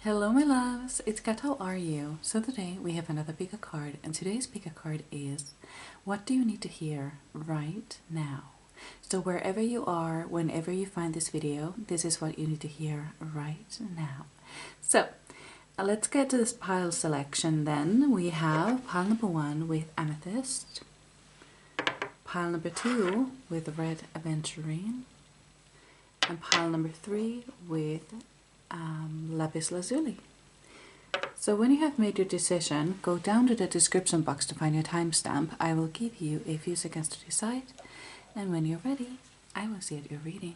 Hello my loves, it's Kat, how are you? So today we have another pick a card, and today's pick a card is what do you need to hear right now? So wherever you are, whenever you find this video, this is what you need to hear right now. So let's get to this pile selection then. We have pile number 1 with Amethyst, pile number 2 with Red Aventurine, and pile number 3 with Lapis Lazuli. So when you have made your decision, go down to the description box to find your timestamp. I will give you a few seconds to decide, and when you're ready, I will see at your reading.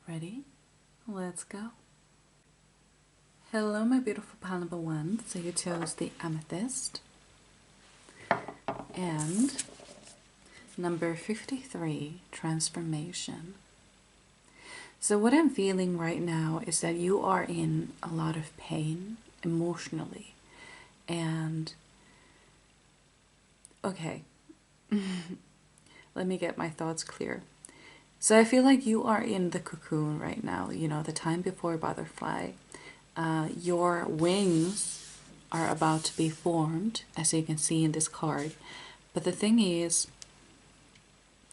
Ready? Let's go. Hello my beautiful pile number 1. So you chose the Amethyst. And number 53, Transformation. So what I'm feeling right now is that you are in a lot of pain emotionally. And okay, let me get my thoughts clear. So I feel like you are in the cocoon right now, you know, the time before butterfly. Your wings are about to be formed, as you can see in this card. But the thing is,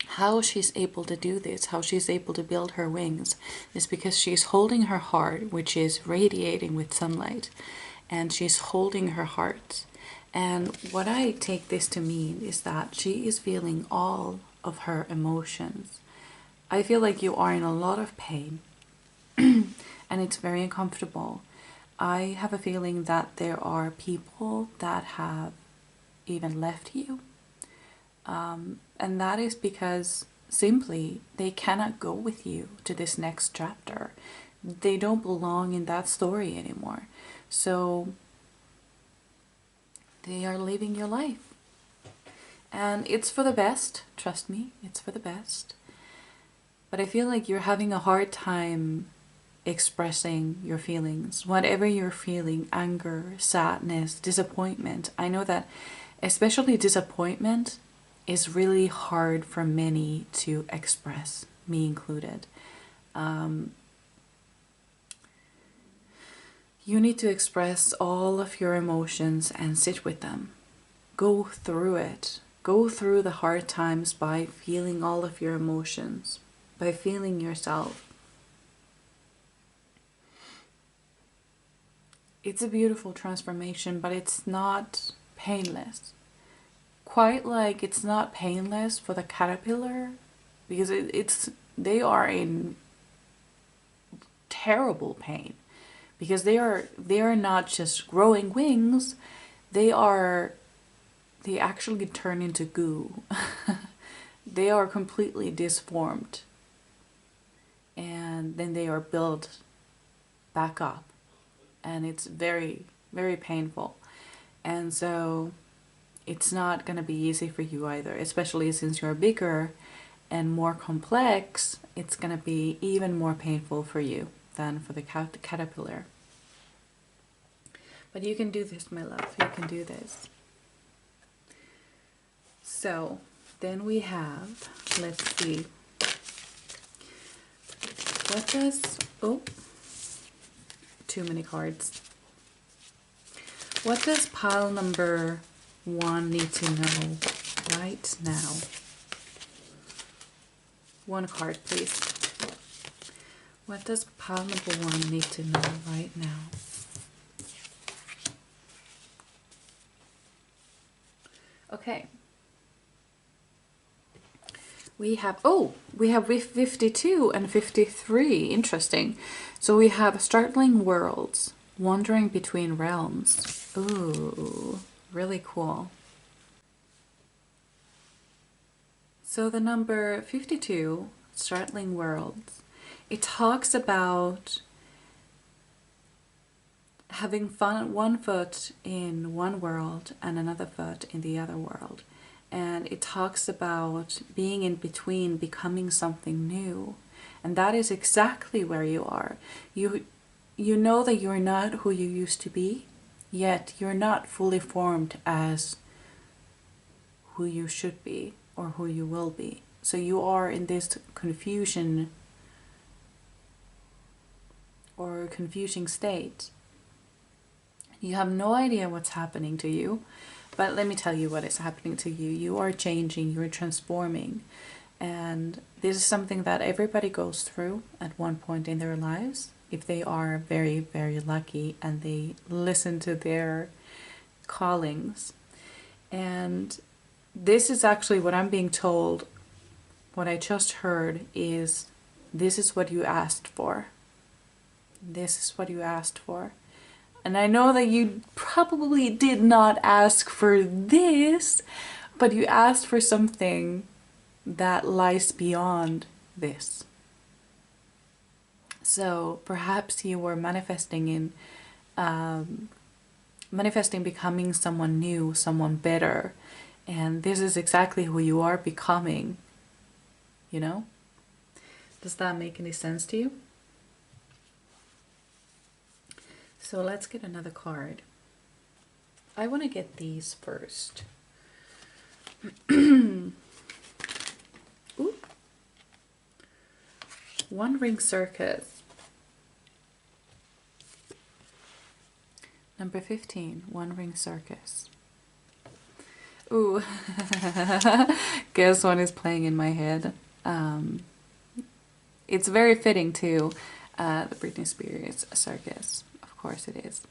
how she's able to do this, how she's able to build her wings, is because she's holding her heart, which is radiating with sunlight, and she's holding her heart. And what I take this to mean is that she is feeling all of her emotions. I feel like you are in a lot of pain, and it's very uncomfortable. I have a feeling that there are people that have even left you. And that is because simply they cannot go with you to this next chapter. They don't belong in that story anymore. So they are living your life. And it's for the best, trust me, it's for the best. But I feel like you're having a hard time expressing your feelings. Whatever you're feeling, anger, sadness, disappointment. I know that especially disappointment is really hard for many to express, me included. You need to express all of your emotions and sit with them. Go through it. Go through the hard times by feeling all of your emotions, by feeling yourself. It's a beautiful transformation, but it's not painless. Quite like it's not painless for the caterpillar, because they are in terrible pain, because they are not just growing wings, they actually turn into goo. They are completely disformed, and then they are built back up, and it's very, very painful. And so it's not going to be easy for you either, especially since you're bigger and more complex. It's going to be even more painful for you than for the caterpillar. But you can do this, my love. You can do this. So then we have, let's see, what does, oh, too many cards. What does pile number 1 need to know right now? One card, please. What does pile number 1 need to know right now? Okay. We have, oh, we have 52 and 53. Interesting. So we have startling worlds, wandering between realms. Ooh. Really cool. So the number 52, Startling Worlds, it talks about having one foot in one world and another foot in the other world. And it talks about being in between, becoming something new. And that is exactly where you are. You know that you're not who you used to be, yet you're not fully formed as who you should be or who you will be. So you are in this confusion or confusing state. You have no idea what's happening to you, but let me tell you what is happening to you. You are changing, you're transforming, and this is something that everybody goes through at one point in their lives, if they are very, very lucky and they listen to their callings. And this is actually what I'm being told. What I just heard is, this is what you asked for. This is what you asked for. And I know that you probably did not ask for this, but you asked for something that lies beyond this. So perhaps you were manifesting becoming someone new, someone better, and this is exactly who you are becoming. You know? Does that make any sense to you? So let's get another card. I want to get these first. Ooh. One Ring Circus. Number 15, One Ring Circus. Ooh. Guess one is playing in my head. It's very fitting to the Britney Spears circus. Of course it is.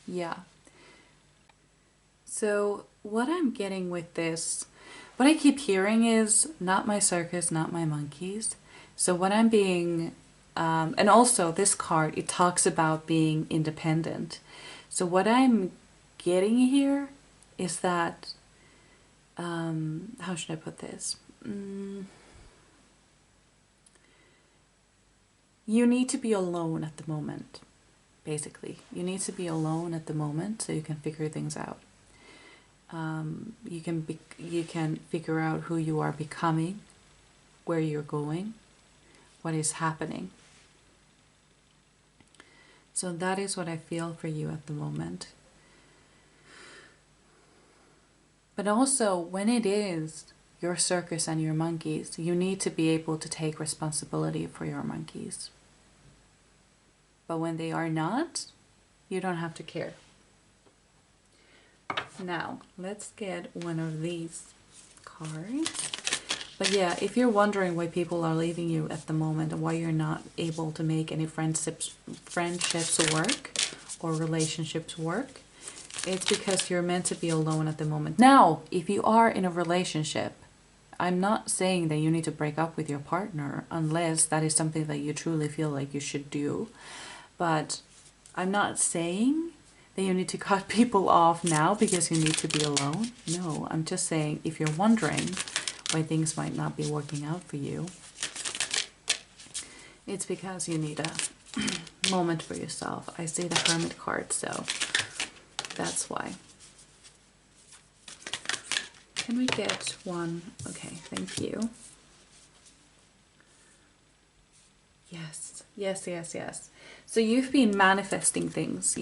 Yeah. So what I'm getting with this, what I keep hearing is not my circus, not my monkeys. So what I'm being, and also this card, it talks about being independent. So what I'm getting here is that, how should I put this? You need to be alone at the moment, basically. You need to be alone at the moment so you can figure things out. You can figure out who you are becoming, where you're going, what is happening. So that is what I feel for you at the moment. But also, when it is your circus and your monkeys, you need to be able to take responsibility for your monkeys. But when they are not, you don't have to care. Now, let's get one of these cards. But yeah, if you're wondering why people are leaving you at the moment and why you're not able to make any friendships work or relationships work, it's because you're meant to be alone at the moment. Now, if you are in a relationship, I'm not saying that you need to break up with your partner unless that is something that you truly feel like you should do. But I'm not saying that you need to cut people off now because you need to be alone. No, I'm just saying if you're wondering why things might not be working out for you, it's because you need a moment for yourself. I see the Hermit card, so that's why. Can we get one? Okay, thank you. Yes, yes, yes, yes. So you've been manifesting things.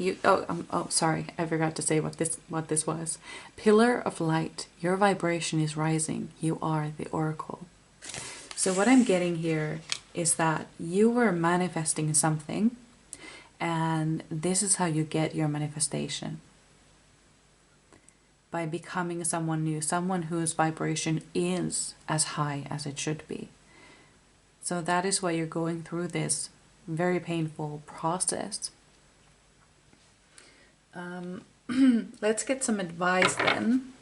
Sorry, I forgot to say what this was. Pillar of light. Your vibration is rising. You are the oracle. So what I'm getting here is that you were manifesting something, and this is how you get your manifestation. By becoming someone new, someone whose vibration is as high as it should be. So that is why you're going through this very painful process. Let's get some advice then.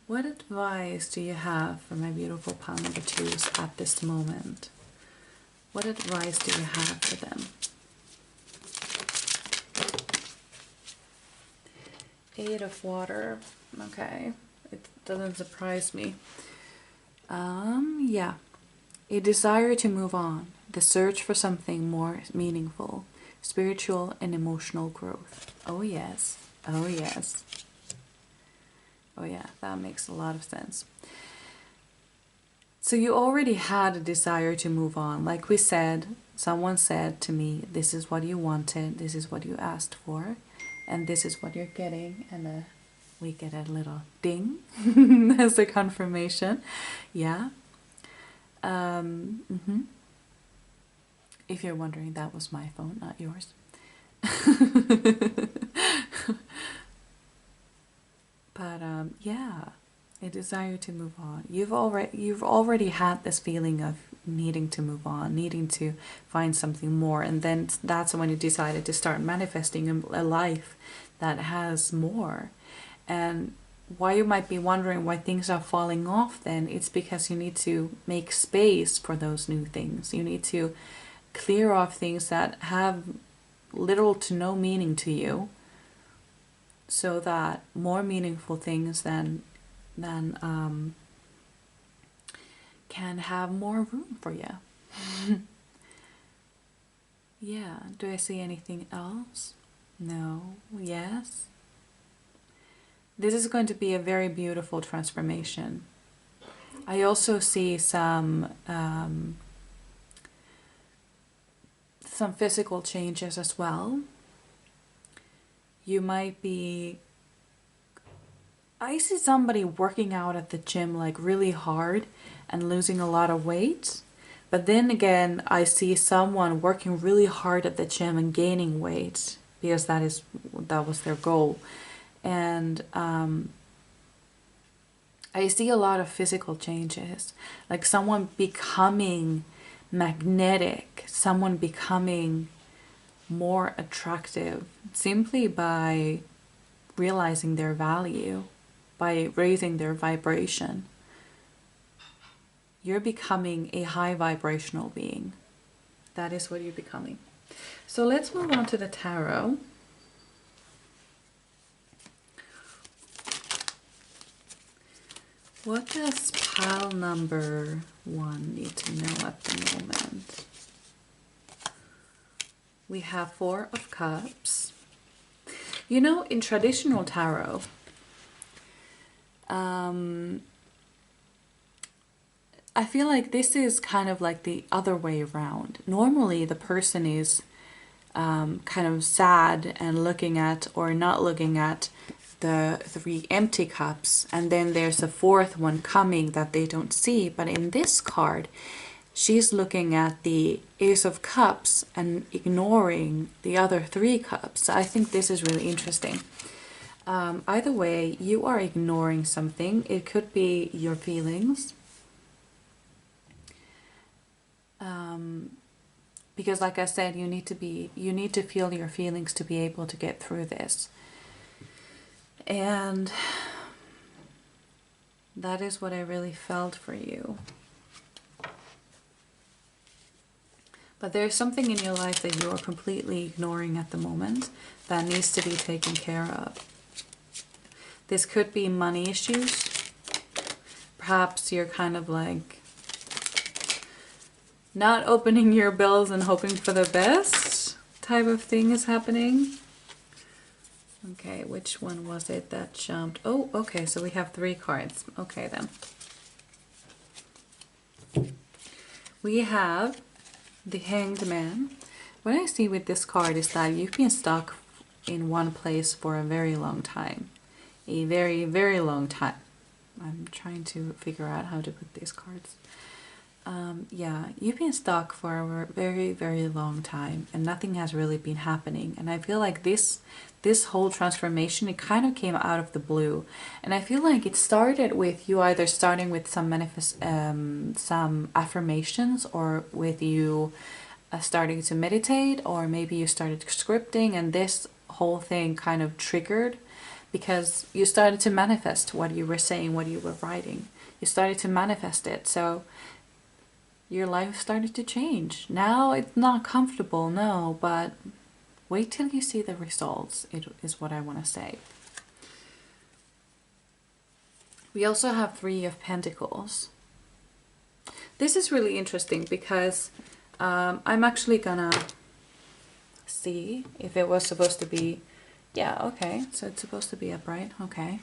What advice do you have for my beautiful pile number 2s at this moment? What advice do you have for them? 8 of water. Okay, it doesn't surprise me. Yeah. A desire to move on. The search for something more meaningful. Spiritual and emotional growth. Oh yes. Oh yes. Oh yeah, that makes a lot of sense. So you already had a desire to move on. Like we said, someone said to me, this is what you wanted, this is what you asked for, and this is what you're getting. And we get a little ding as a confirmation. Yeah. If you're wondering, that was my phone, not yours. But yeah, a desire to move on. You've already had this feeling of needing to move on, needing to find something more, and then that's when you decided to start manifesting a life that has more. And why you might be wondering why things are falling off, then it's because you need to make space for those new things. You need to clear off things that have little to no meaning to you, so that more meaningful things then can have more room for you. Yeah, do I see anything else? No. Yes. This is going to be a very beautiful transformation. I also see some physical changes as well. You might be... I see somebody working out at the gym like really hard and losing a lot of weight. But then again, I see someone working really hard at the gym and gaining weight because that was their goal. And I see a lot of physical changes, like someone becoming magnetic, someone becoming more attractive simply by realizing their value, by raising their vibration. You're becoming a high vibrational being. That is what you're becoming. So let's move on to the tarot. What does pile number 1 need to know at the moment? We have 4 of Cups. You know, in traditional tarot, I feel like this is kind of like the other way around. Normally, the person is kind of sad and looking at or not looking at the 3 empty cups, and then there's a 4th one coming that they don't see. But in this card, she's looking at the Ace of Cups and ignoring the other 3 cups. I think this is really interesting. Either way, you are ignoring something. It could be your feelings. Because like I said, you need to feel your feelings to be able to get through this. And that is what I really felt for you. But there's something in your life that you are completely ignoring at the moment that needs to be taken care of. This could be money issues. Perhaps you're kind of like not opening your bills and hoping for the best type of thing is happening. Okay, which one was it that jumped? Oh, okay, so we have 3 cards. Okay, then. We have the Hanged Man. What I see with this card is that you've been stuck in one place for a very long time. A very, very long time. I'm trying to figure out how to put these cards. Yeah, you've been stuck for a very, very long time and nothing has really been happening. And I feel like this whole transformation, it kind of came out of the blue. And I feel like it started with you either starting with some affirmations, or with you starting to meditate, or maybe you started scripting, and this whole thing kind of triggered because you started to manifest what you were saying, what you were writing. You started to manifest it. So your life started to change. Now it's not comfortable, no, but wait till you see the results, it is what I want to say. We also have 3 of Pentacles. This is really interesting because I'm actually gonna see if it was supposed to be, yeah, okay, so it's supposed to be upright, okay.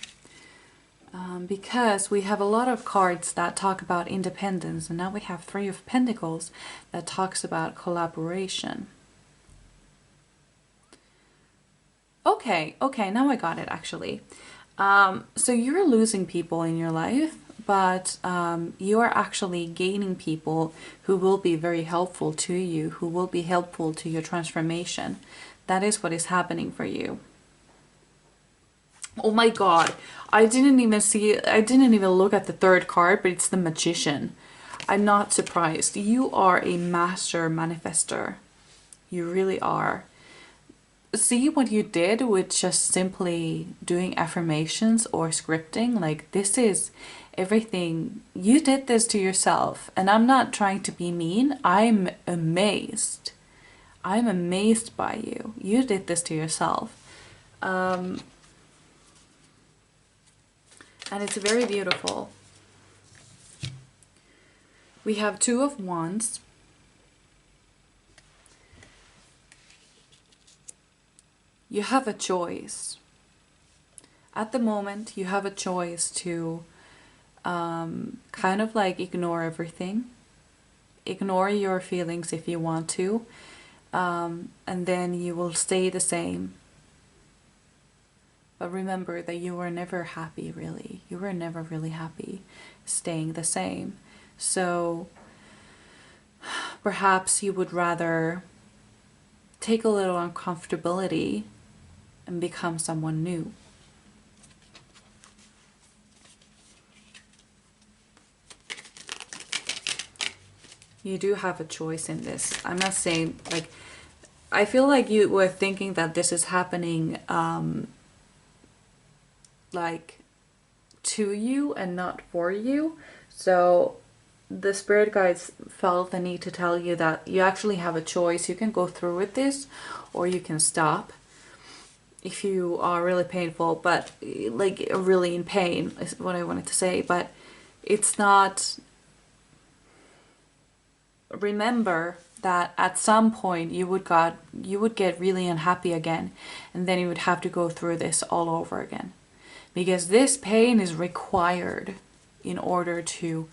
Because we have a lot of cards that talk about independence, and now we have 3 of Pentacles that talks about collaboration. Okay, now I got it actually. So you're losing people in your life, but you are actually gaining people who will be very helpful to you, who will be helpful to your transformation. That is what is happening for you. Oh my god, I didn't even look at the third card, but it's the Magician. I'm not surprised. You are a master manifester. You really are. See what you did with just simply doing affirmations or scripting? Like, this is everything. You did this to yourself, and I'm not trying to be mean. I'm amazed. I'm amazed by you. You did this to yourself. And it's very beautiful. We have Two of Wands. You have a choice. At the moment, you have a choice to kind of like ignore everything. Ignore your feelings if you want to. And then you will stay the same. But remember that you were never happy, really. You were never really happy staying the same. So perhaps you would rather take a little uncomfortability and become someone new. You do have a choice in this. I'm not saying, like, I feel like you were thinking that this is happening like to you and not for you. So the spirit guides felt the need to tell you that you actually have a choice. You can go through with this or you can stop if you are really painful, but like really in pain is what I wanted to say. But it's not, remember that at some point you would get really unhappy again, and then you would have to go through this all over again, because this pain is required in order to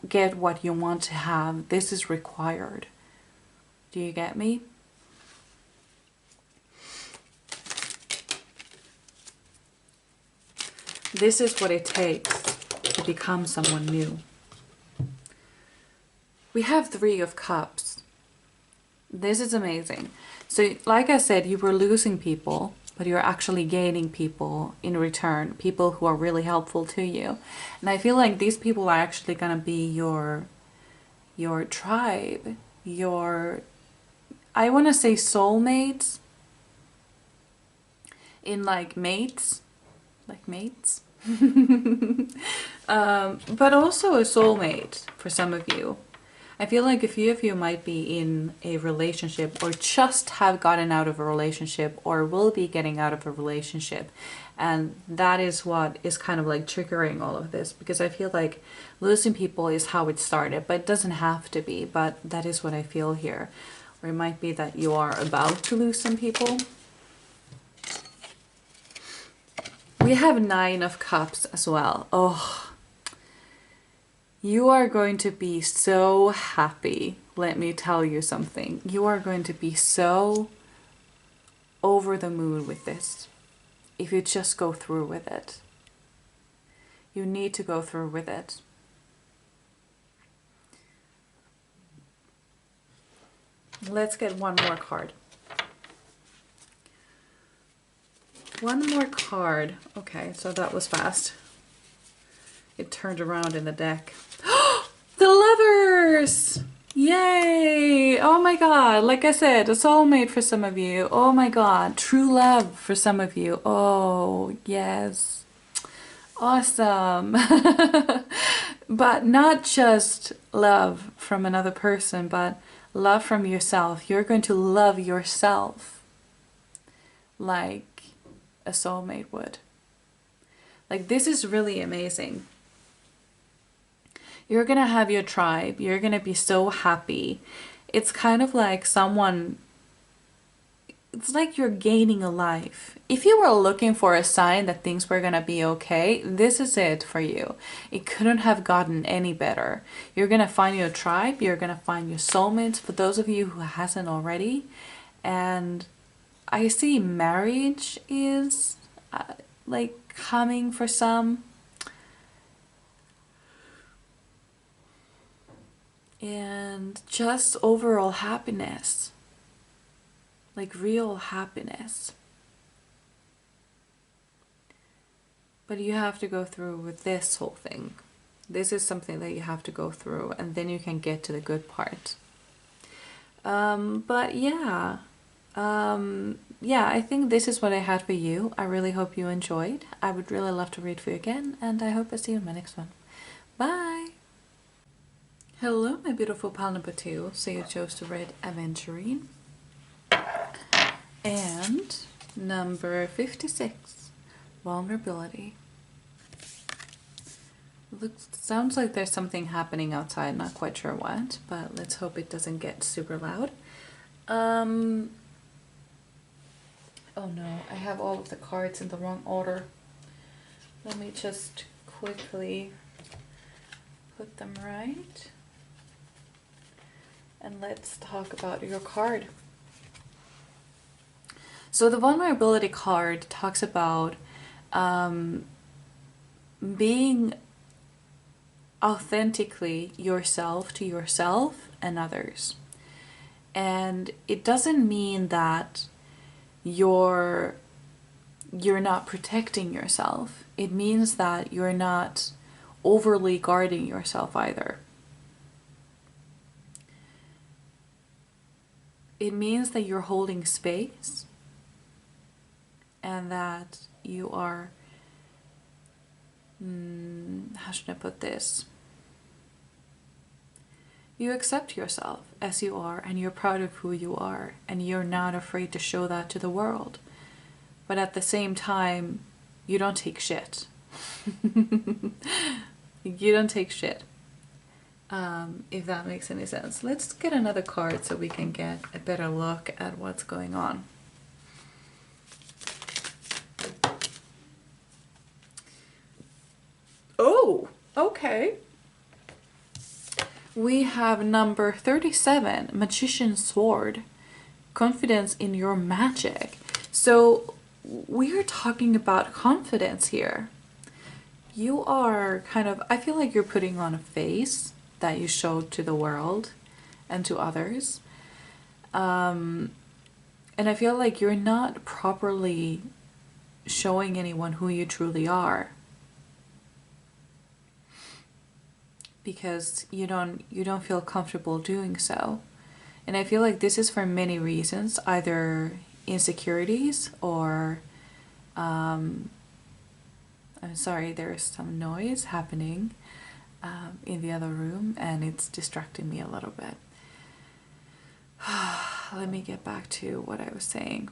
get what you want to have. This is required. Do you get me? This is what it takes to become someone new. We have Three of Cups. This is amazing. So like I said, you were losing people, but you're actually gaining people in return. People who are really helpful to you. And I feel like these people are actually going to be your tribe. I want to say soulmates. In like mates. Like mates. But also a soulmate for some of you. I feel like a few of you might be in a relationship or just have gotten out of a relationship or will be getting out of a relationship. And that is what is kind of like triggering all of this, because I feel like losing people is how it started, but it doesn't have to be. But that is what I feel here. Or it might be that you are about to lose some people. We have Nine of Cups as well. Oh, you are going to be so happy. Let me tell you something. You are going to be so over the moon with this if you just go through with it. You need to go through with it. Let's get one more card. One more card. Okay, so that was fast. It turned around in the deck. The Lovers! Yay! Oh my god, like I said, a soulmate for some of you. Oh my god, true love for some of you. Oh, yes. Awesome. But not just love from another person, but love from yourself. You're going to love yourself like a soulmate would. Like, this is really amazing. You're gonna have your tribe. You're gonna be so happy. It's kind of like someone, it's like you're gaining a life. If you were looking for a sign that things were gonna be okay, this is it for you. It couldn't have gotten any better. You're gonna find your tribe. You're gonna find your soulmates, for those of you who hasn't already. And I see marriage is like coming for some. And just overall happiness, like real happiness. But you have to go through with this whole thing. This is something that you have to go through, and then you can get to the good part. But yeah, I think this is what I had for you. I really hope you enjoyed. I would really love to read for you again, and I hope I see you in my next one. Bye! Hello, my beautiful pal number 2. So you chose to read Aventurine. And number 56, Vulnerability. Sounds like there's something happening outside, not quite sure what, but let's hope it doesn't get super loud. Oh no, I have all of the cards in the wrong order. Let me just quickly put them right. And let's talk about your card. So the vulnerability card talks about being authentically yourself to yourself and others. And it doesn't mean that you're not protecting yourself. It means that you're not overly guarding yourself either. It means that you're holding space and that you are, how should I put this? You accept yourself as you are, and you're proud of who you are, and you're not afraid to show that to the world. But at the same time, you don't take shit. You don't take shit. If that makes any sense. Let's get another card so we can get a better look at what's going on. Oh, okay. We have number 37, Magician's Sword. Confidence in your magic. So we are talking about confidence here. You are kind of, I feel like you're putting on a face that you showed to the world and to others. And I feel like you're not properly showing anyone who you truly are. Because you don't feel comfortable doing so. And I feel like this is for many reasons, either insecurities or I'm sorry, there's some noise happening in the other room and it's distracting me a little bit. Let me get back to what I was saying.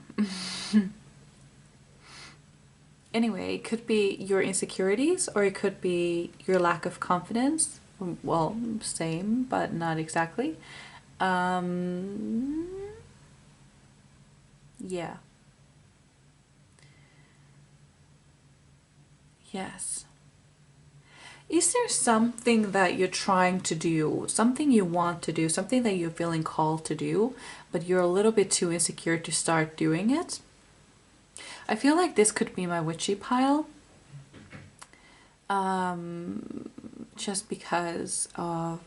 Anyway, it could be your insecurities or it could be your lack of confidence. Well, same, but not exactly. Yeah. Yes. Is there something that you're trying to do, something you want to do, something that you're feeling called to do, but you're a little bit too insecure to start doing it? I feel like this could be my witchy pile. Just because of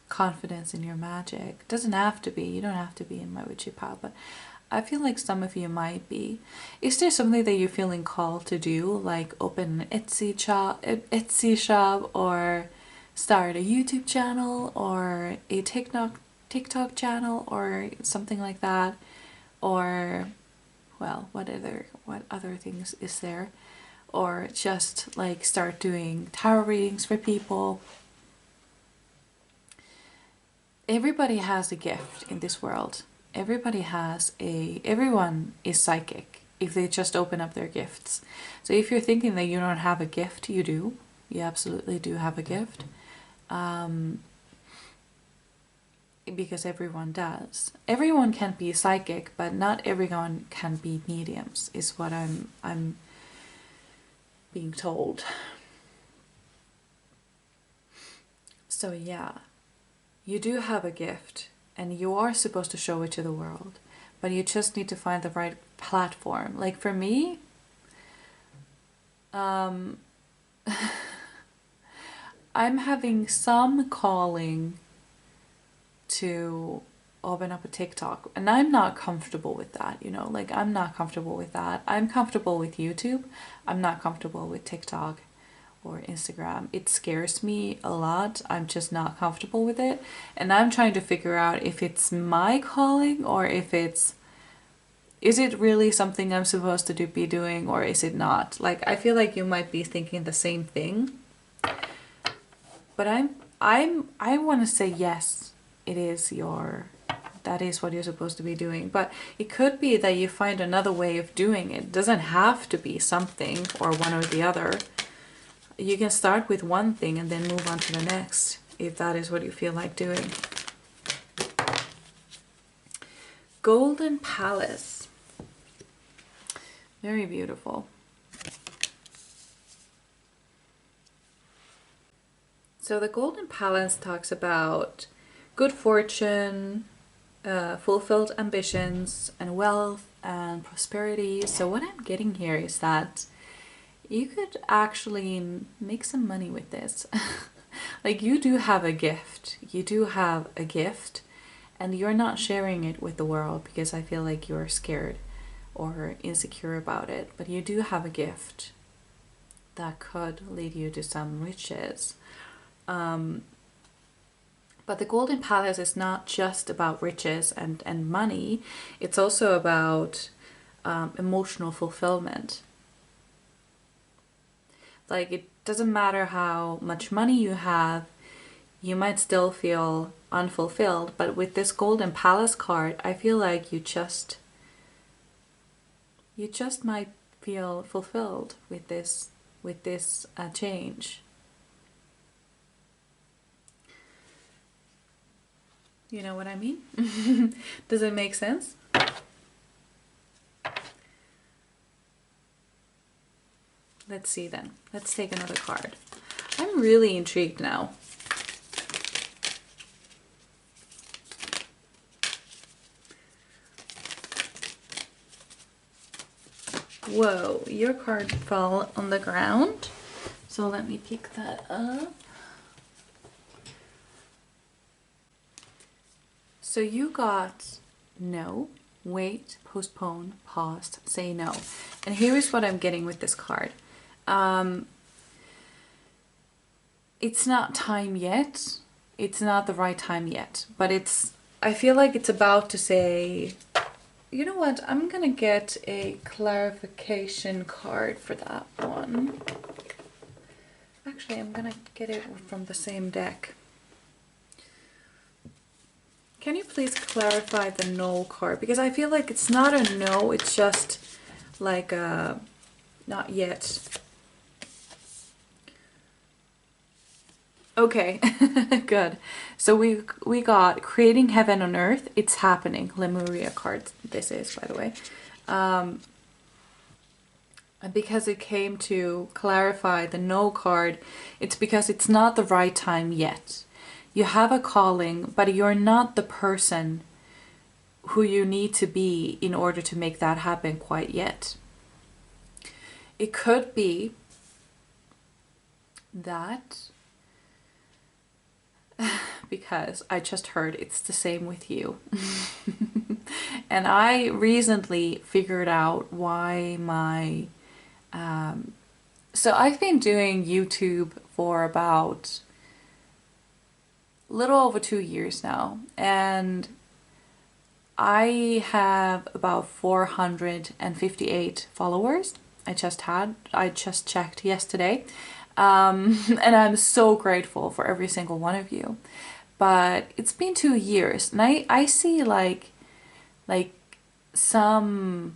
confidence in your magic. Doesn't have to be, you don't have to be in my witchy pile, but I feel like some of you might be. Is there something that you're feeling called to do, like open an Etsy shop, or start a YouTube channel, or a TikTok channel, or something like that? Or, well, what other things is there? Or just like start doing tarot readings for people. Everybody has a gift in this world. Everyone is psychic if they just open up their gifts. So if you're thinking that you don't have a gift, you do. You absolutely do have a gift. Because everyone does. Everyone can be psychic, but not everyone can be mediums, is what I'm being told. So yeah, you do have a gift and you are supposed to show it to the world, but you just need to find the right platform. Like for me, Um, I'm having some calling to open up a TikTok, and I'm not comfortable with that, you know, like I'm not comfortable with that. I'm comfortable with YouTube. I'm not comfortable with TikTok or Instagram. It scares me a lot. I'm just not comfortable with it. And I'm trying to figure out if it's my calling or if is it really something I'm supposed to be doing or is it not? Like, I feel like you might be thinking the same thing. But I want to say yes, it is that is what you're supposed to be doing. But it could be that you find another way of doing it. It doesn't have to be something or one or the other. You can start with one thing and then move on to the next, if that is what you feel like doing. Golden Palace. Very beautiful. So the Golden Palace talks about good fortune, fulfilled ambitions, and wealth and prosperity. So what I'm getting here is that you could actually make some money with this. Like, you do have a gift. You do have a gift, and you're not sharing it with the world because I feel like you're scared or insecure about it. But you do have a gift that could lead you to some riches. But the Golden Palace is not just about riches and money. It's also about emotional fulfillment. Like, it doesn't matter how much money you have, you might still feel unfulfilled. But with this Golden Palace card, I feel like you just might feel fulfilled with this change. You know what I mean? Does it make sense? Let's see then. Let's take another card. I'm really intrigued now. Whoa, your card fell on the ground. So let me pick that up. So you got no, wait, postpone, pause, say no. And here is what I'm getting with this card. It's not time yet. It's not the right time yet. But I feel like it's about to say, you know what? I'm gonna get a clarification card for that one. Actually, I'm gonna get it from the same deck. Can you please clarify the no card? Because I feel like it's not a no, it's just like a not yet. Okay, good. So we got creating heaven on earth. It's happening. Lemuria card this is, by the way. And because it came to clarify the no card, it's because it's not the right time yet. You have a calling, but you're not the person who you need to be in order to make that happen quite yet. It could be that, because I just heard it's the same with you. And I recently figured out why so I've been doing YouTube for about little over 2 years now, and I have about 458 followers. I just checked yesterday, and I'm so grateful for every single one of you. But it's been 2 years, and I see like some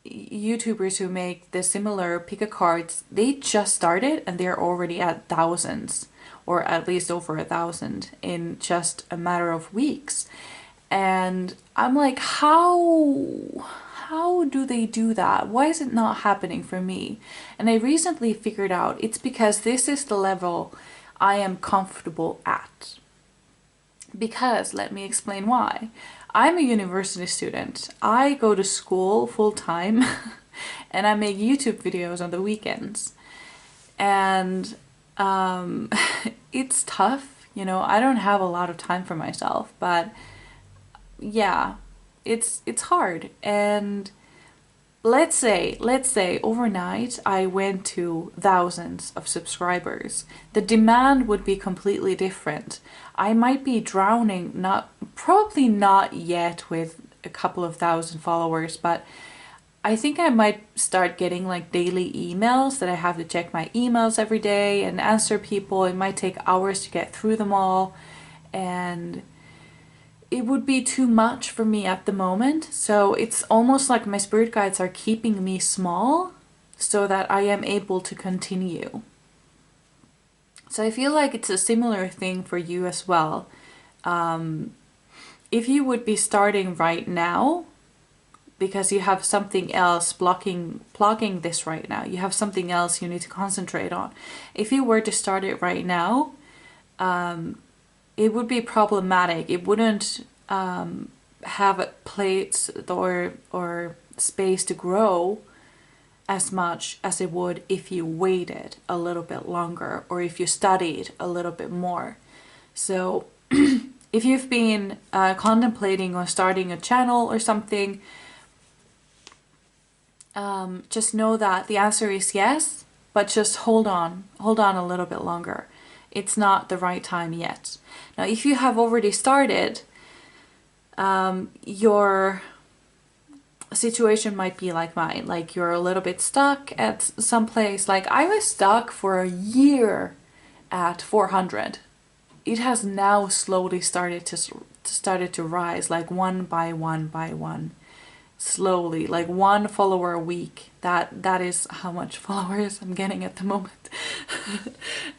YouTubers who make the similar pick-a cards, they just started and they're already at thousands, or at least over 1,000 in just a matter of weeks. And I'm like, how do they do that? Why is it not happening for me? And I recently figured out it's because this is the level I am comfortable at. Because, let me explain why. I'm a university student. I go to school full time. and I make YouTube videos on the weekends. And it's tough, you know, I don't have a lot of time for myself, but yeah, it's hard. And let's say overnight I went to thousands of subscribers. The demand would be completely different. I might be drowning, probably not yet with a couple of thousand followers, but I think I might start getting like daily emails that I have to check my emails every day and answer people. It might take hours to get through them all, and it would be too much for me at the moment. So it's almost like my spirit guides are keeping me small so that I am able to continue. So I feel like it's a similar thing for you as well. If you would be starting right now, because you have something else blocking this right now, you have something else you need to concentrate on. If you were to start it right now, it would be problematic. It wouldn't have a place or space to grow as much as it would if you waited a little bit longer or if you studied a little bit more. So if you've been contemplating on starting a channel or something, just know that the answer is yes, but just hold on a little bit longer. It's not the right time yet. Now, if you have already started, your situation might be like mine, like you're a little bit stuck at some place. Like I was stuck for a year at 400. It has now slowly started to rise, like one by one, slowly, like 1 follower a week. That is how much followers I'm getting at the moment.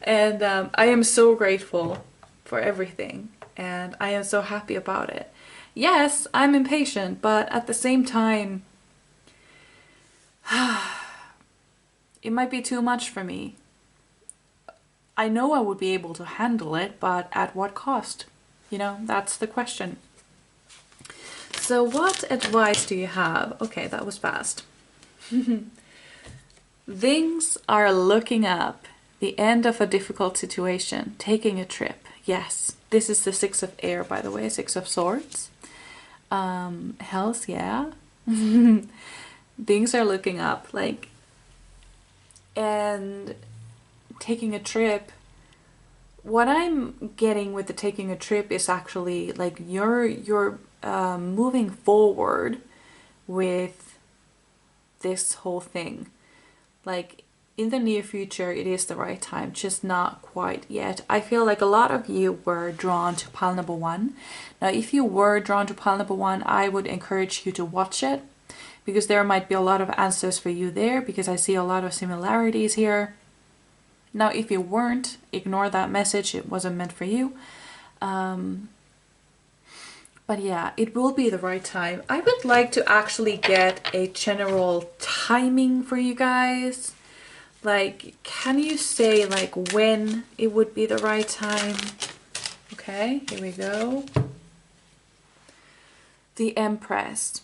And I am so grateful for everything, and I am so happy about it. Yes, I'm impatient, but at the same time, it might be too much for me. I know I would be able to handle it, but at what cost? You know, that's the question. So what advice do you have? Okay, that was fast. Things are looking up. The end of a difficult situation. Taking a trip. Yes. This is the 6 of air, by the way. 6 of swords. Hells, yeah. Things are looking up. Like, and taking a trip. What I'm getting with the taking a trip is actually like you're moving forward with this whole thing. Like in the near future, it is the right time, just not quite yet. I feel like a lot of you were drawn to pile number 1. Now, if you were drawn to pile number 1, I would encourage you to watch it, because there might be a lot of answers for you there, because I see a lot of similarities here. Now, if you weren't, ignore that message. It wasn't meant for you. But yeah, it will be the right time. I would like to actually get a general timing for you guys. Like, can you say like when it would be the right time? Okay, here we go. The Empress.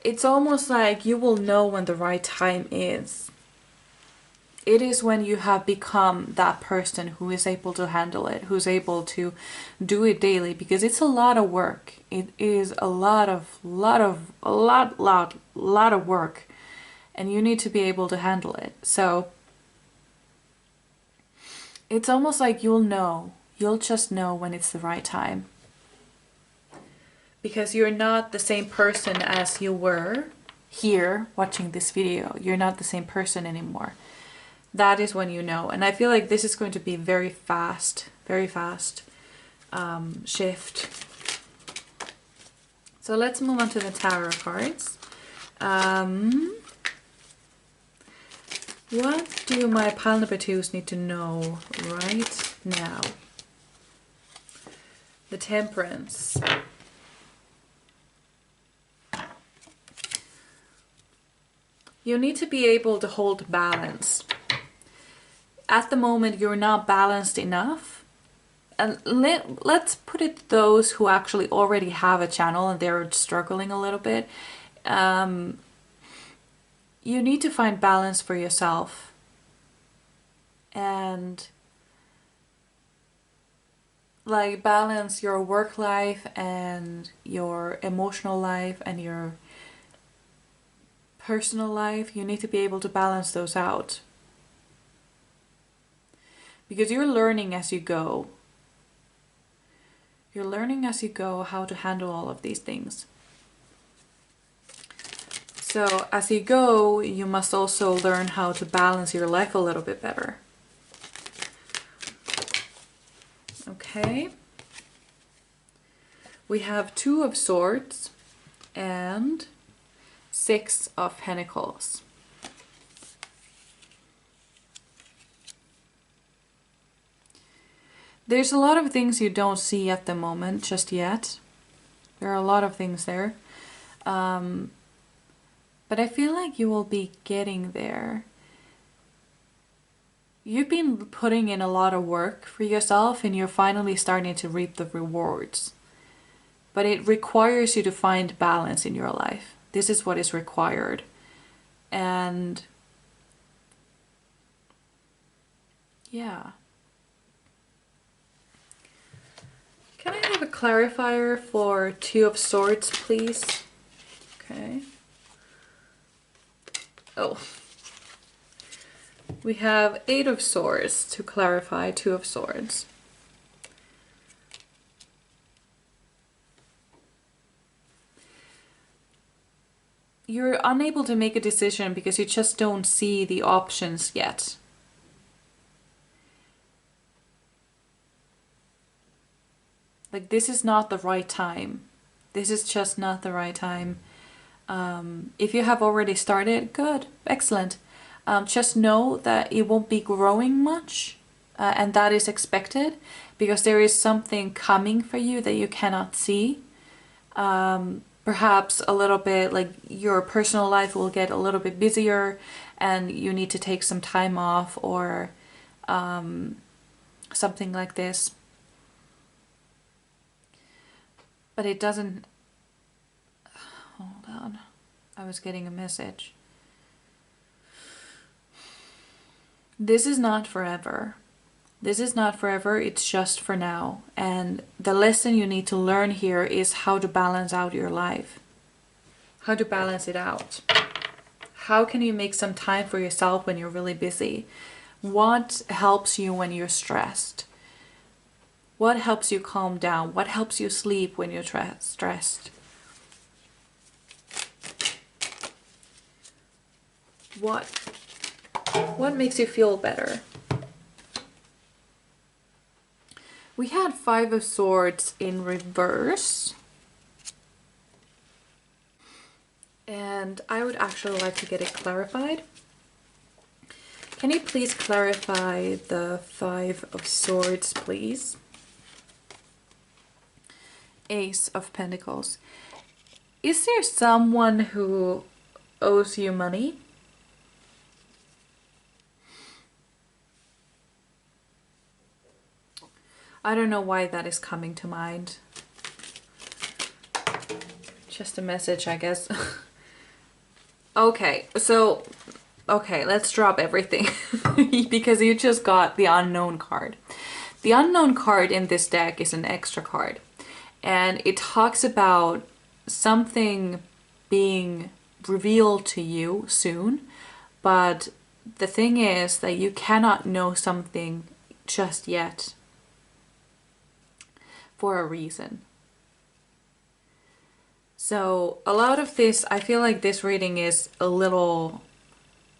It's almost like you will know when the right time is. It is when you have become that person who is able to handle it, who's able to do it daily, because it's a lot of work. It is a lot of work, and you need to be able to handle it. So it's almost like you'll just know when it's the right time, because you're not the same person as you were here watching this video. You're not the same person anymore. That is when you know. And I feel like this is going to be very fast shift. So let's move on to the tarot cards. What do my pile number 2s need to know right now? The Temperance. You need to be able to hold balance. At the moment, you're not balanced enough. And let's put it those who actually already have a channel and they're struggling a little bit. you need to find balance for yourself. And like balance your work life and your emotional life and your personal life. You need to be able to balance those out. Because you're learning as you go. You're learning as you go how to handle all of these things. So as you go, you must also learn how to balance your life a little bit better. Okay. We have 2 of Swords and 6 of Pentacles. There's a lot of things you don't see at the moment just yet. There are a lot of things there. But I feel like you will be getting there. You've been putting in a lot of work for yourself and you're finally starting to reap the rewards. But it requires you to find balance in your life. This is what is required. And yeah. Can I have a clarifier for 2 of Swords, please? Okay. Oh. We have 8 of Swords to clarify 2 of Swords. You're unable to make a decision because you just don't see the options yet. Like, this is not the right time. This is just not the right time. If you have already started, good, excellent. Just know that it won't be growing much, and that is expected because there is something coming for you that you cannot see. Perhaps a little bit like your personal life will get a little bit busier and you need to take some time off or something like this. But it doesn't... Hold on. I was getting a message. This is not forever. This is not forever, it's just for now. And the lesson you need to learn here is how to balance out your life. How to balance it out. How can you make some time for yourself when you're really busy? What helps you when you're stressed? What helps you calm down? What helps you sleep when you're stressed? What makes you feel better? We had 5 of Swords in reverse. And I would actually like to get it clarified. Can you please clarify the 5 of Swords, please? Ace of Pentacles. Is there someone who owes you money? I don't know why that is coming to mind. Just a message, I guess. Okay, so, okay, let's drop everything because you just got the Unknown card. The Unknown card in this deck is an extra card. And it talks about something being revealed to you soon, but the thing is that you cannot know something just yet for a reason. So a lot of this, I feel like this reading is a little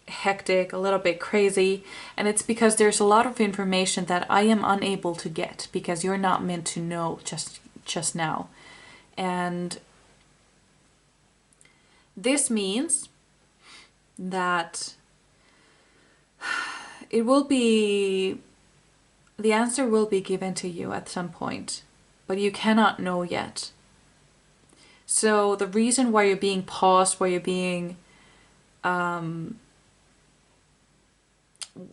hectic, a little bit crazy, and it's because there's a lot of information that I am unable to get because you're not meant to know just now. And this means that it will be, the answer will be given to you at some point, but you cannot know yet. So the reason why you're being paused, why you're being,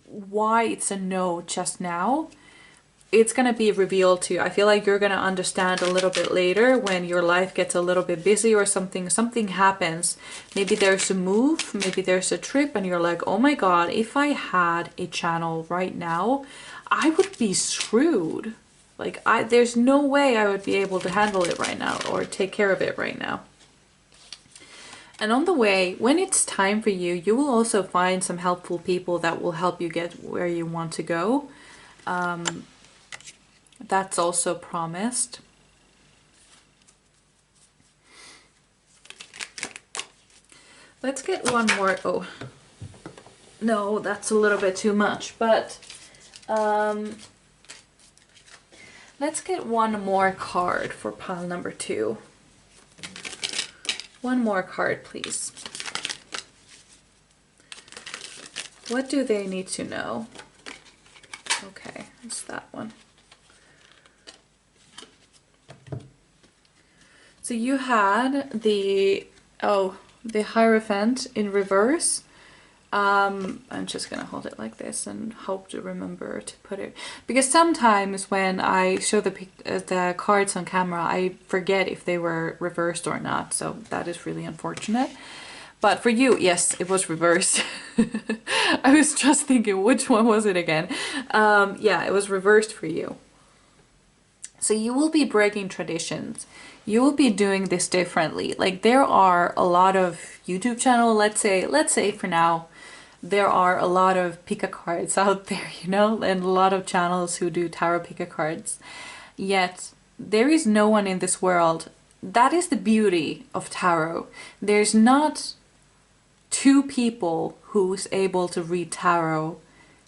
why it's a no just now it's going to be revealed to you. I feel like you're going to understand a little bit later when your life gets a little bit busy or something happens. Maybe there's a move, maybe there's a trip, and you're like, oh my god, if I had a channel right now, I would be screwed. Like, there's no way I would be able to handle it right now or take care of it right now. And on the way, when it's time for you, you will also find some helpful people that will help you get where you want to go. That's also promised. Let's get one more. Oh, no, that's a little bit too much, but let's get one more card for pile number 2. One more card, please. What do they need to know? Okay, it's that one. So you had the Hierophant in reverse. I'm just gonna hold it like this and hope to remember to put it, because sometimes when I show the cards on camera, I forget if they were reversed or not. So that is really unfortunate. But for you, yes, it was reversed. I was just thinking, which one was it again? Yeah, it was reversed for you. So you will be breaking traditions. You will be doing this differently. Like, there are a lot of YouTube channels, let's say for now, there are a lot of pick-a cards out there, you know, and a lot of channels who do tarot pick-a cards. Yet there is no one in this world. That is the beauty of tarot. There's not 2 people who's able to read tarot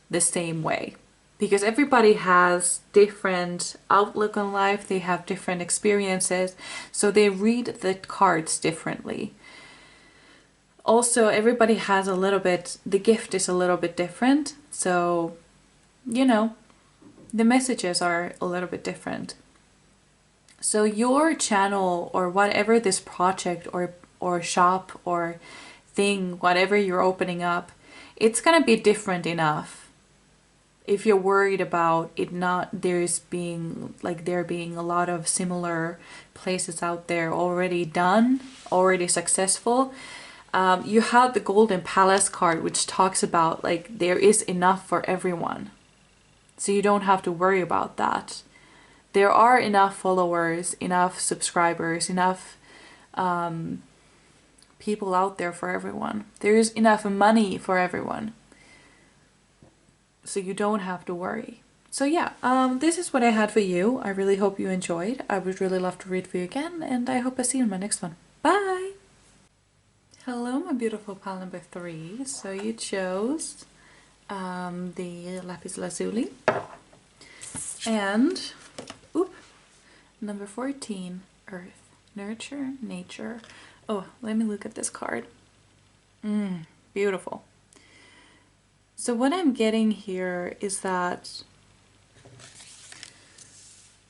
the same way. Because everybody has different outlook on life, they have different experiences, so they read the cards differently. Also, everybody has a little bit, the gift is a little bit different, so, you know, the messages are a little bit different. So your channel, or whatever this project or shop or thing, whatever you're opening up, it's gonna be different enough. If you're worried about it not, there being a lot of similar places out there already done, already successful. You have the Golden Palace card, which talks about like there is enough for everyone. So you don't have to worry about that. There are enough followers, enough subscribers, enough people out there for everyone. There is enough money for everyone. So you don't have to worry. So yeah, this is what I had for you. I really hope you enjoyed. I would really love to read for you again, and I hope I see you in my next one. Bye! Hello, my beautiful pile number 3. So you chose the Lapis Lazuli. And, number 14, Earth. Nurture, Nature. Oh, let me look at this card. Beautiful. So what I'm getting here is that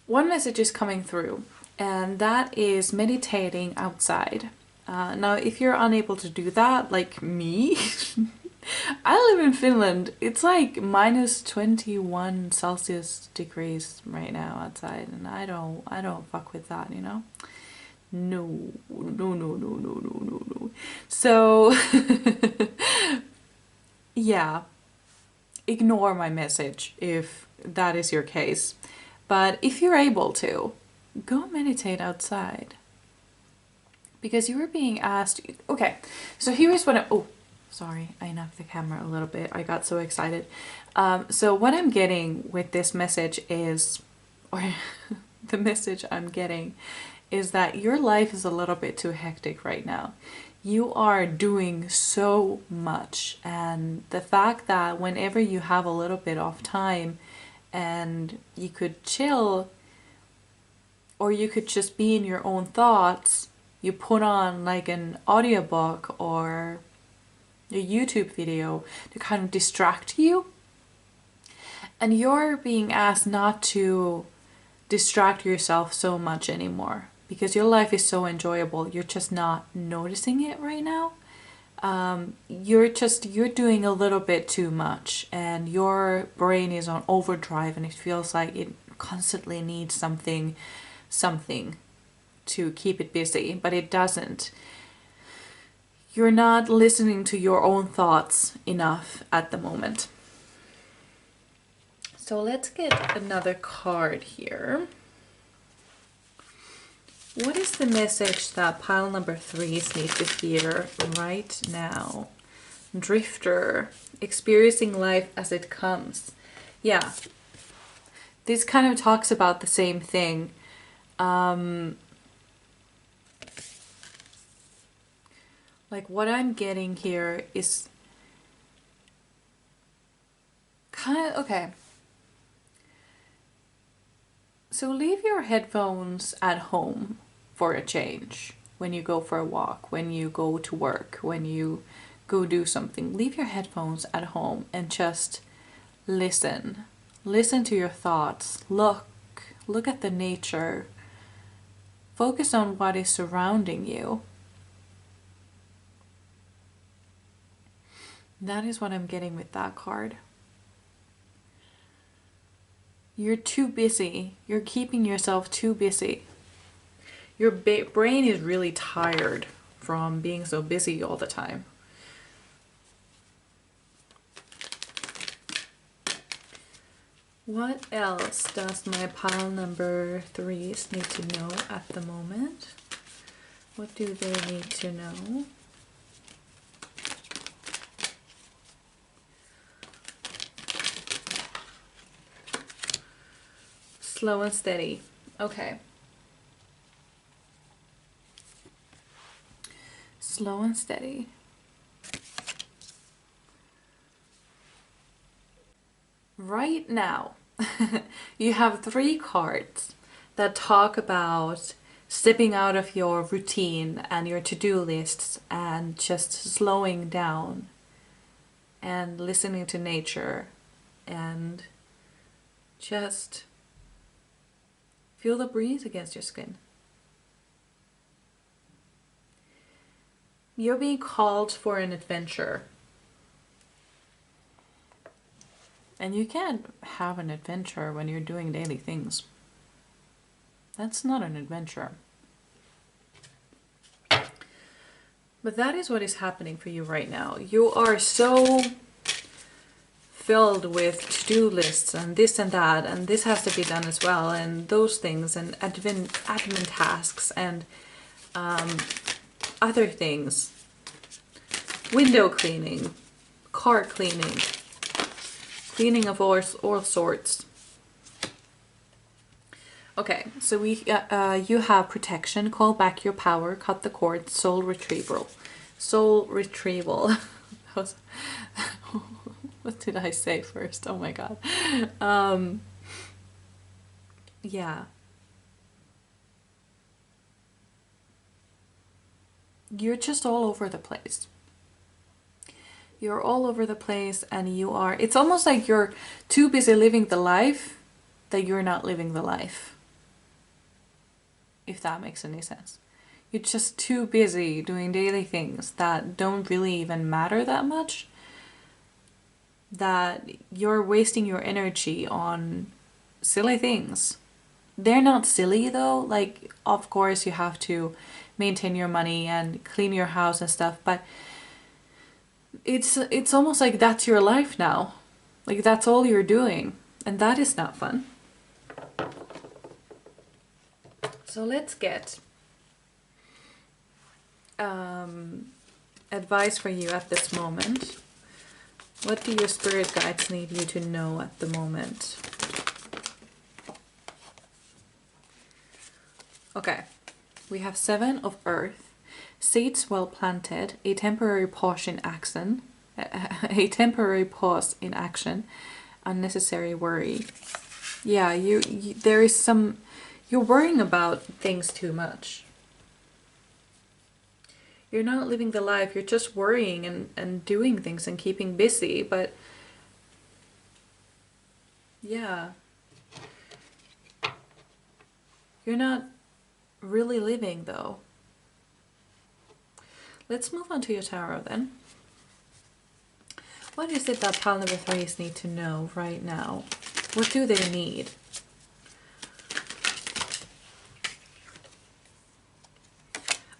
one message is coming through, and that is meditating outside. Now, if you're unable to do that, like me, I live in Finland. It's like minus 21 Celsius degrees right now outside, and I don't fuck with that, you know? No. So, yeah. Ignore my message if that is your case. But if you're able to, go meditate outside. Because you were being asked... Okay, so here's what oh, sorry, I knocked the camera a little bit. I got so excited. So what I'm getting with this message is... Or the message I'm getting is that your life is a little bit too hectic right now. You are doing so much, and the fact that whenever you have a little bit of time and you could chill, or you could just be in your own thoughts, you put on like an audiobook or a YouTube video to kind of distract you. And you're being asked not to distract yourself so much anymore, because your life is so enjoyable. You're just not noticing it right now. You're doing a little bit too much, and your brain is on overdrive, and it feels like it constantly needs something to keep it busy, but it doesn't. You're not listening to your own thoughts enough at the moment. So let's get another card here. What is the message that pile number 3s need to hear right now? Drifter, experiencing life as it comes. Yeah, this kind of talks about the same thing. Like what I'm getting here is kind of, okay. So leave your headphones at home for a change. When you go for a walk, when you go to work, when you go do something, leave your headphones at home and just listen. Listen to your thoughts. Look at the nature. Focus on what is surrounding you. That is what I'm getting with that card. You're too busy. You're keeping yourself too busy. Your brain is really tired from being so busy all the time. What else does my pile number 3s need to know at the moment? What do they need to know? Slow and steady. Okay. Slow and steady. Right now, you have 3 cards that talk about stepping out of your routine and your to-do lists and just slowing down and listening to nature and just feel the breeze against your skin. You're being called for an adventure. And you can't have an adventure when you're doing daily things. That's not an adventure. But that is what is happening for you right now. You are so filled with to-do lists and this and that, and this has to be done as well, and those things, and admin tasks, and other things. Window cleaning, car cleaning, cleaning of all sorts. Okay, so you have protection, call back your power, cut the cord, soul retrieval. Soul retrieval. What did I say first? Oh my god. Yeah. You're just all over the place. You're all over the place, and it's almost like you're too busy living the life that you're not living the life. If that makes any sense. You're just too busy doing daily things that don't really even matter that much, that you're wasting your energy on silly things. They're not silly though. Like, of course you have to maintain your money and clean your house and stuff, but it's almost like that's your life now. Like, that's all you're doing, and that is not fun. So let's get advice for you at this moment. What do your spirit guides need you to know at the moment? Okay, we have 7 of Earth, seeds well planted, a temporary pause in action, unnecessary worry. Yeah, there is some. You're worrying about things too much. You're not living the life, you're just worrying and doing things and keeping busy, but yeah. You're not really living though. let's move on to your tarot then. What is it that pile number 3s need to know right now? What do they need?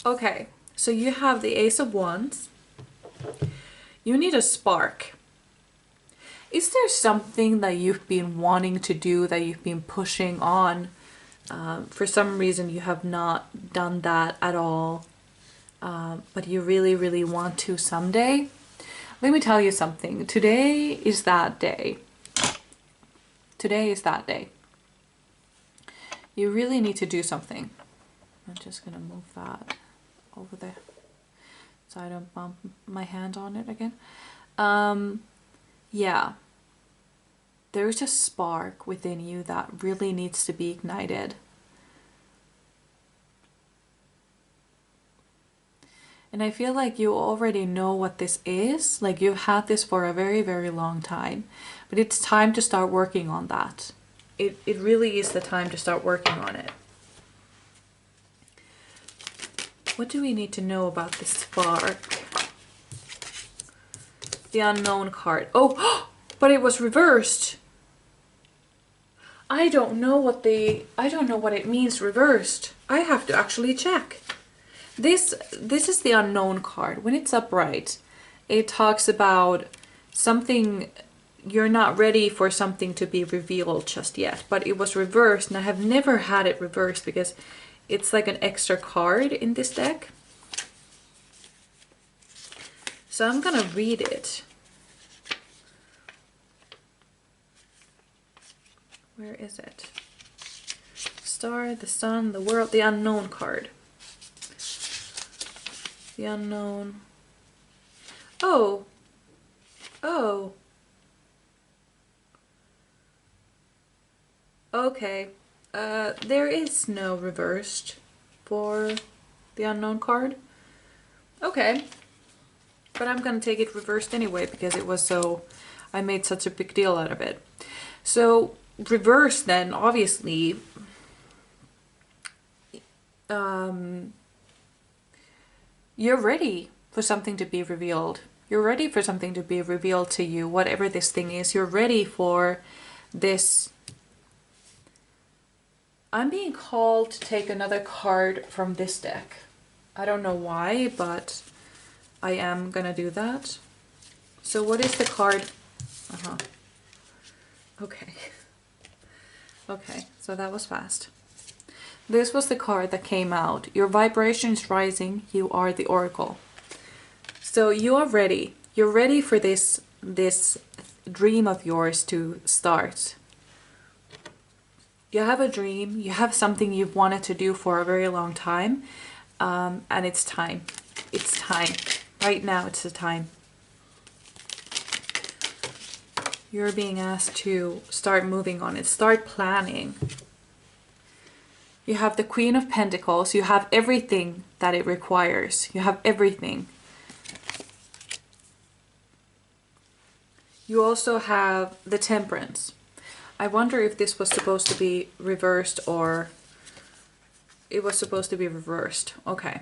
Okay, so you have the Ace of Wands. You need a spark. Is there something that you've been wanting to do, that you've been pushing on? For some reason you have not done that at all, but you really, really want to someday. Let me tell you something. Today is that day. Today is that day. You really need to do something. I'm just gonna move that over there so I don't bump my hand on it again. Yeah, there's a spark within you that really needs to be ignited. And I feel like you already know what this is. Like you've had this for a very, very long time. But it's time to start working on that. It really is the time to start working on it. What do we need to know about this spark? The Unknown card. Oh, but it was reversed. I don't know what it means reversed. I have to actually check. This is the Unknown card. When it's upright, it talks about something, you're not ready for something to be revealed just yet. But it was reversed, and I have never had it reversed because it's like an extra card in this deck. So I'm gonna read it. Where is it? Star, the sun, the world, the Unknown card. The Unknown. Oh. Oh. Okay. There is no reversed for the Unknown card. Okay. But I'm gonna take it reversed anyway because it was so... I made such a big deal out of it. So, reversed then, obviously... you're ready for something to be revealed. You're ready for something to be revealed to you, whatever this thing is. You're ready for this... I'm being called to take another card from this deck. I don't know why, but I am gonna do that. So what is the card? Okay. Okay, so that was fast. This was the card that came out. Your vibration is rising. You are the Oracle. So you are ready. You're ready for this dream of yours to start. You have a dream. You have something you've wanted to do for a very long time. And it's time. It's time. Right now it's the time. You're being asked to start moving on it. Start planning. You have the Queen of Pentacles. You have everything that it requires. You have everything. You also have the Temperance. I wonder if this was supposed to be reversed or it was supposed to be reversed. Okay.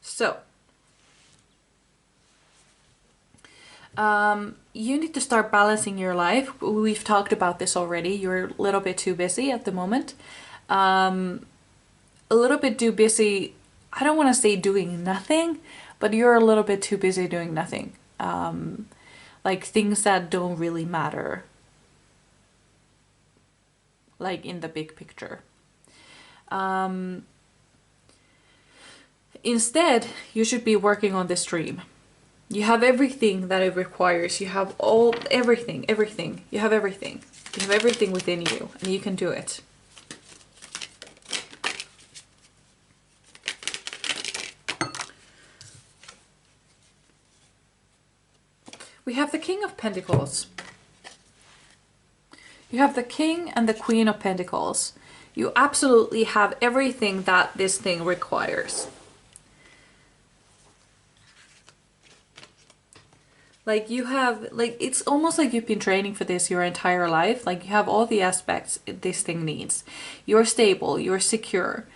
So. You need to start balancing your life. We've talked about this already. You're a little bit too busy at the moment. A little bit too busy. I don't want to say doing nothing, but you're a little bit too busy doing nothing. Like things that don't really matter. Like in the big picture. Instead, you should be working on this dream. You have everything that it requires. You have everything. You have everything. You have everything within you, and you can do it. We have the King of Pentacles. You have the King and the Queen of Pentacles. You absolutely have everything that this thing requires. Like you have, like, it's almost like you've been training for this your entire life. Like you have all the aspects this thing needs. You're stable, you're secure.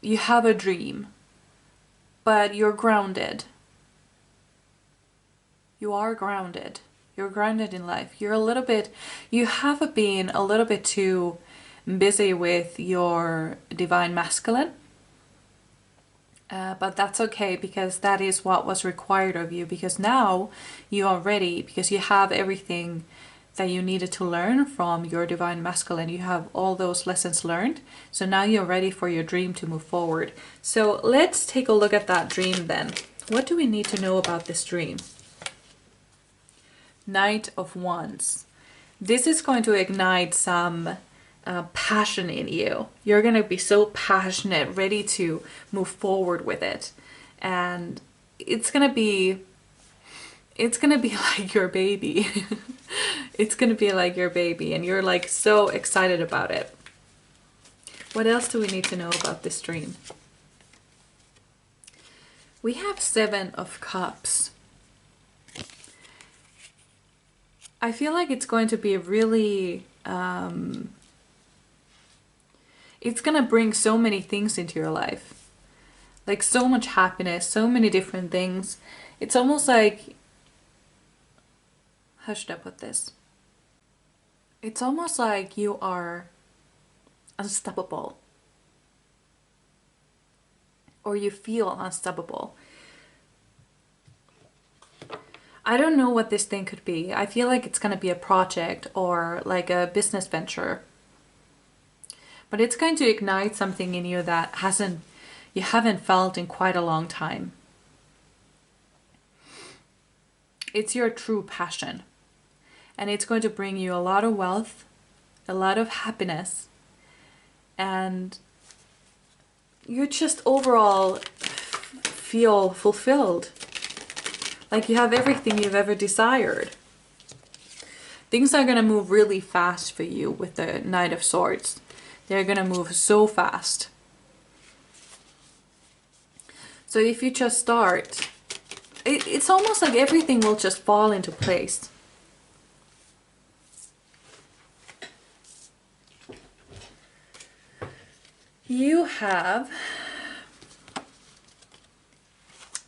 you have a dream, but you're grounded. You are grounded. You're grounded in life. You're a little bit, you have been a little bit too busy with your divine masculine. But that's okay, because that is what was required of you, because now you are ready, because you have everything that you needed to learn from your divine masculine. You have all those lessons learned. So now you're ready for your dream to move forward. So let's take a look at that dream then. What do we need to know about this dream? Knight of Wands. This is going to ignite some passion in you. You're going to be so passionate, ready to move forward with it. And it's going to be like your baby. It's going to be like your baby, and you're like so excited about it. What else do we need to know about this dream? We have 7 of Cups. I feel like it's going to be really, it's going to bring so many things into your life. Like so much happiness, so many different things. It's almost like, how should I put this? It's almost like you are unstoppable. Or you feel unstoppable. I don't know what this thing could be. I feel like it's going to be a project or like a business venture. But it's going to ignite something in you that you haven't felt in quite a long time. It's your true passion. And it's going to bring you a lot of wealth, a lot of happiness, and you just overall feel fulfilled. Like you have everything you've ever desired. Things are going to move really fast for you with the Knight of Swords. They're going to move so fast. So if you just start, it's almost like everything will just fall into place. You have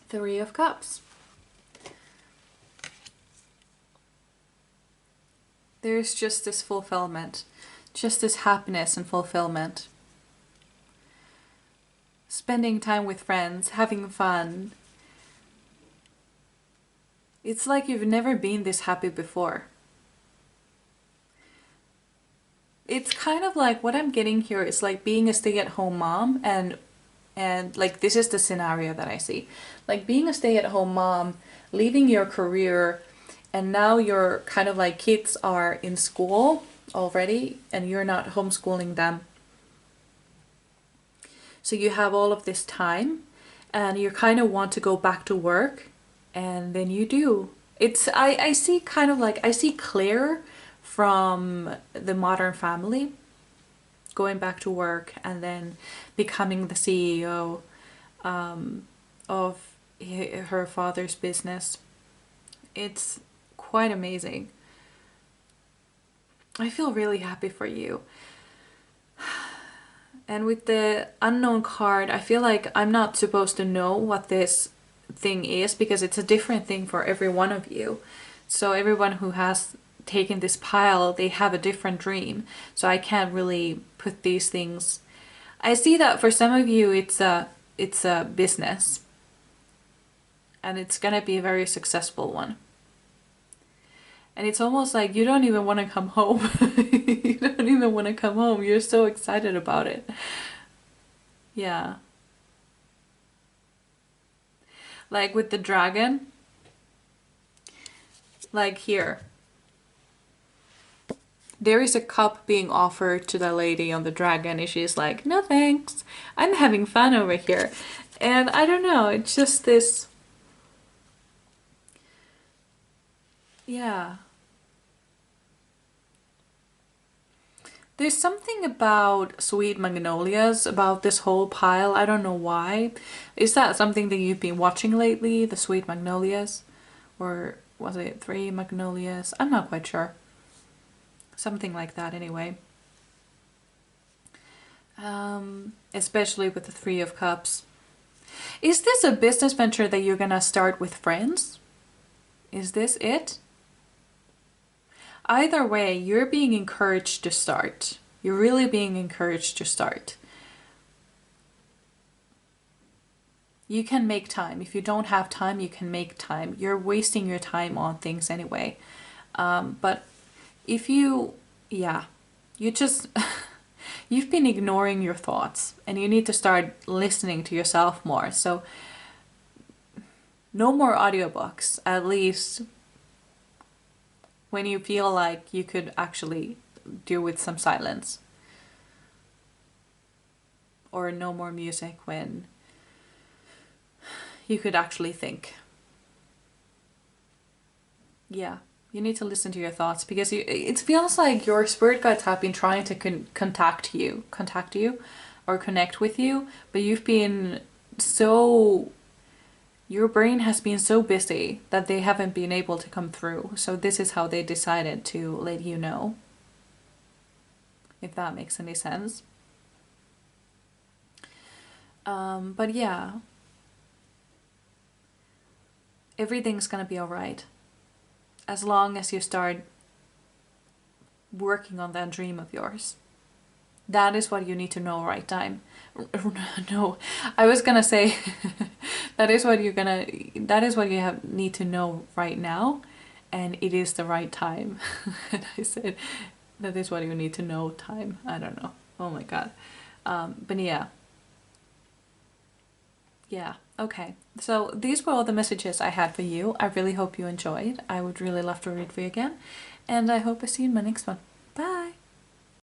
3 of Cups. There's just this fulfillment, just this happiness and fulfillment. Spending time with friends, having fun. It's like you've never been this happy before. It's kind of like what I'm getting here is like being a stay-at-home mom, and like this is the scenario that I see. Like being a stay-at-home mom, leaving your career, and now you're kind of like kids are in school already and you're not homeschooling them. So you have all of this time and you kind of want to go back to work, and then you do. I see kind of like, I see Claire from the Modern Family going back to work and then becoming the CEO of her father's business. It's quite amazing. I feel really happy for you. And with the unknown card, I feel like I'm not supposed to know what this thing is because it's a different thing for every one of you. So everyone who has taken this pile, they have a different dream. So I can't really put these things. I see that for some of you it's a business. And it's gonna be a very successful one. And it's almost like you don't even want to come home. You don't even want to come home. You're so excited about it. Yeah. Like with the dragon. Like here. There is a cup being offered to the lady on the dragon, and she's like, no thanks. I'm having fun over here. And I don't know. It's just this... Yeah. There's something about sweet magnolias about this whole pile. I don't know why. Is that something that you've been watching lately? The sweet magnolias? Or was it 3 magnolias? I'm not quite sure. Something like that anyway. Especially with the Three of Cups. Is this a business venture that you're gonna start with friends? Is this it? Either way, you're being encouraged to start. You're really being encouraged to start. You can make time. If you don't have time, you can make time. You're wasting your time on things anyway. But if you, yeah, you just, you've been ignoring your thoughts and you need to start listening to yourself more. So no more audiobooks, at least when you feel like you could actually do with some silence. Or no more music when you could actually think. Yeah, you need to listen to your thoughts because it feels like your spirit guides have been trying to contact you or connect with you, but you've been so, your brain has been so busy that they haven't been able to come through. So this is how they decided to let you know, if that makes any sense. But yeah, everything's gonna be all right as long as you start working on that dream of yours. That is what you need to know right time. No, I was gonna say that is what you need to know right now, and it is the right time. And I said that is what you need to know time. I don't know. Oh my god. But yeah. Yeah, okay. So these were all the messages I had for you. I really hope you enjoyed. I would really love to read for you again. And I hope I see you in my next one.